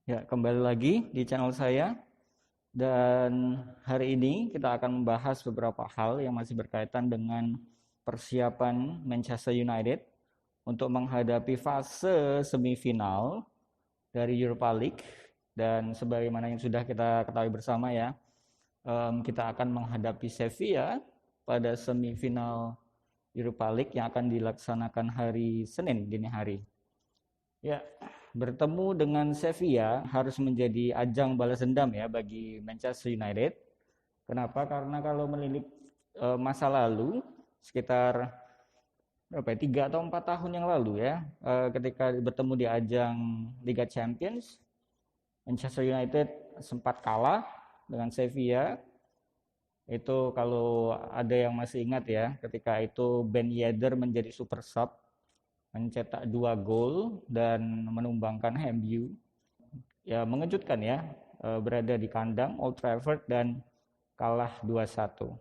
Ya, kembali lagi di channel saya dan hari ini kita akan membahas beberapa hal yang masih berkaitan dengan persiapan Manchester United untuk menghadapi fase semifinal dari Europa League dan sebagaimana yang sudah kita ketahui bersama ya, kita akan menghadapi Sevilla pada semifinal Europa League yang akan dilaksanakan hari Senin dini hari. Ya, bertemu dengan Sevilla harus menjadi ajang balas dendam ya bagi Manchester United. Kenapa? Karena kalau melihat masa lalu sekitar berapa ya, 3 atau 4 tahun yang lalu ya, ketika bertemu di ajang Liga Champions, Manchester United sempat kalah dengan Sevilla. Itu kalau ada yang masih ingat ya, ketika itu Ben Yedder menjadi super sub, mencetak 2 gol dan menumbangkan MU. Ya mengejutkan ya, berada di kandang Old Trafford dan kalah 2-1.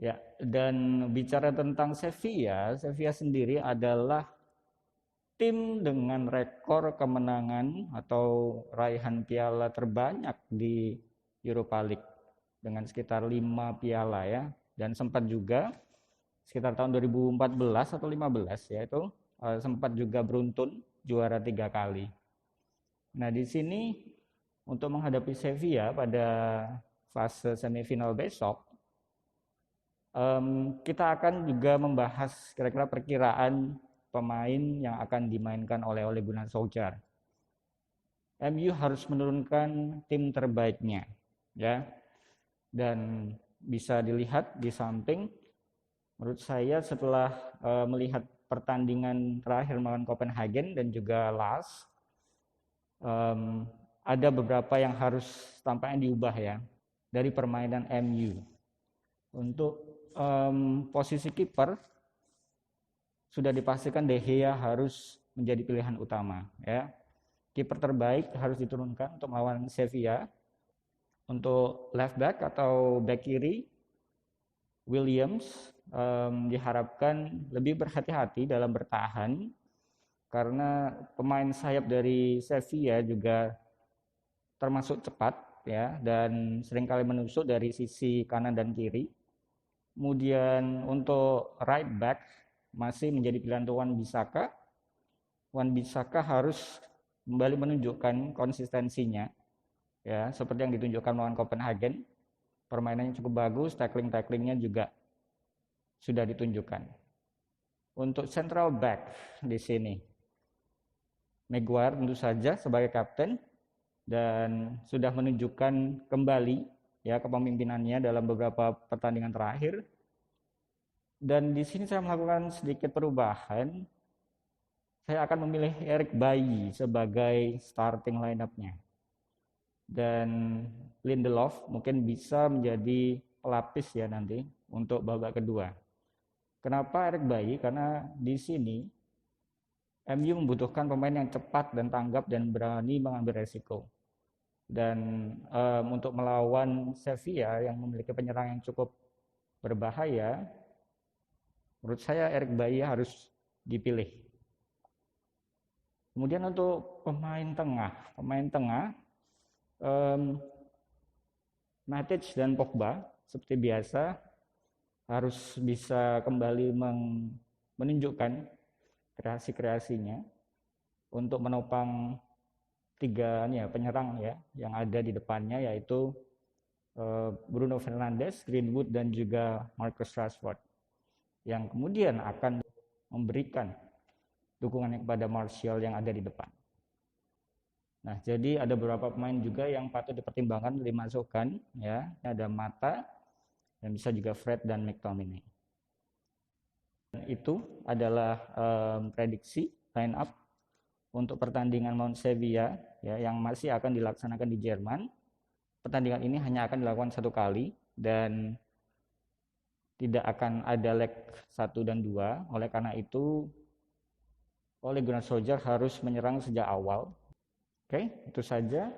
Ya, dan bicara tentang Sevilla, Sevilla sendiri adalah tim dengan rekor kemenangan atau raihan piala terbanyak di Europa League dengan sekitar 5 piala ya, dan sempat juga sekitar tahun 2014 atau 15 ya itu sempat juga beruntun juara 3 kali. Nah, di sini untuk menghadapi Sevilla pada fase semifinal besok, kita akan juga membahas kira-kira perkiraan pemain yang akan dimainkan oleh Ole Gunnar Solskjaer. MU harus menurunkan tim terbaiknya, ya, dan bisa dilihat di samping. Menurut saya setelah melihat pertandingan terakhir melawan Copenhagen dan juga Lens, ada beberapa yang harus tampaknya diubah ya dari permainan MU. Untuk posisi kiper sudah dipastikan De Gea harus menjadi pilihan utama ya. Kiper terbaik harus diturunkan untuk melawan Sevilla. Untuk left back atau back kiri, Williams diharapkan lebih berhati-hati dalam bertahan karena pemain sayap dari Sevilla juga termasuk cepat ya dan seringkali menusuk dari sisi kanan dan kiri. Kemudian untuk right back masih menjadi pilihan Wan Bissaka. Wan Bissaka harus kembali menunjukkan konsistensinya ya seperti yang ditunjukkan melawan Copenhagen. Permainannya cukup bagus, tackling-tacklingnya juga sudah ditunjukkan. Untuk central back di sini, Maguire tentu saja sebagai kapten dan sudah menunjukkan kembali ya kepemimpinannya dalam beberapa pertandingan terakhir. Dan di sini saya melakukan sedikit perubahan. Saya akan memilih Eric Bailly sebagai starting line-up-nya. Dan Lindelof mungkin bisa menjadi pelapis ya nanti untuk babak kedua. Kenapa Eric Bailly? Karena di sini MU membutuhkan pemain yang cepat dan tanggap dan berani mengambil resiko. Dan untuk melawan Sevilla yang memiliki penyerang yang cukup berbahaya, menurut saya Eric Bailly harus dipilih. Kemudian untuk pemain tengah Matic dan Pogba seperti biasa harus bisa kembali menunjukkan kreasi-kreasinya untuk menopang tiga penyerang ya yang ada di depannya, yaitu Bruno Fernandes, Greenwood dan juga Marcus Rashford yang kemudian akan memberikan dukungan kepada Martial yang ada di depan. Nah, jadi ada beberapa pemain juga yang patut dipertimbangkan dimasukkan ya. Ada Mata dan bisa juga Fred dan McTominay. Dan itu adalah prediksi line up untuk pertandingan Mount Sevilla ya yang masih akan dilaksanakan di Jerman. Pertandingan ini hanya akan dilakukan 1 kali dan tidak akan ada leg 1 dan 2. Oleh karena itu Ole Gunnar Solskjaer harus menyerang sejak awal. Oke, itu saja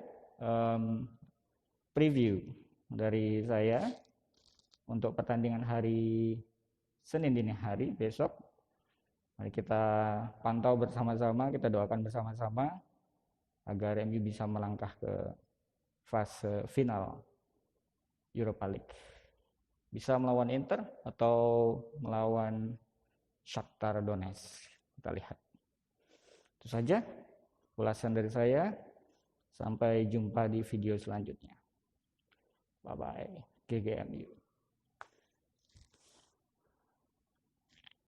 preview dari saya untuk pertandingan hari Senin dini hari besok. Mari kita pantau bersama-sama, kita doakan bersama-sama agar MU bisa melangkah ke fase final Europa League. Bisa melawan Inter atau melawan Shakhtar Donetsk. Kita lihat. Itu saja ulasan dari saya. Sampai jumpa di video selanjutnya. Bye-bye. GGMU.